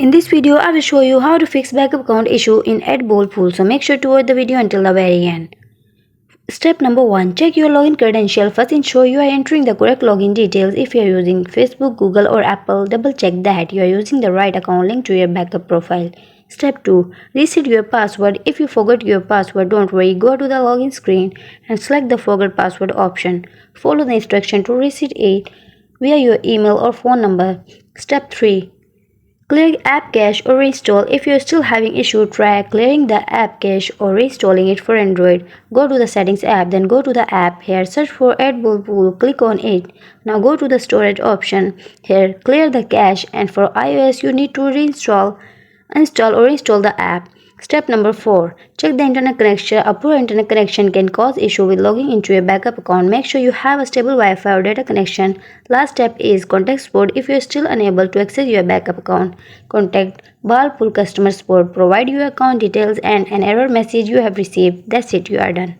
In this video, I will show you how to fix backup account issue in SEARCHABLE, so make sure to watch the video until the very end. Step number 1. Check your login credential. First, ensure you are entering the correct login details. If you are using Facebook, Google or Apple, double check that you are using the right account linked to your backup profile. Step 2. Reset your password. If you forgot your password, don't worry. Go to the login screen and select the forgot password option. Follow the instruction to reset it via your email or phone number. Step 3. Clear app cache or reinstall. If you are still having issue, try clearing the app cache or reinstalling it for Android. Go to the settings app, then go to the app. Here search for SEARCHABLE, click on it. Now go to the storage option. Here clear the cache, and for iOS you need to install or reinstall the app. Step number 4. Check the internet connection. A poor internet connection can cause issue with logging into your backup account. Make sure you have a stable Wi-Fi or data connection. Last step is contact support. If you are still unable to access your backup account, contact SEARCHABLE customer support. Provide your account details and an error message you have received. That's it, you are done.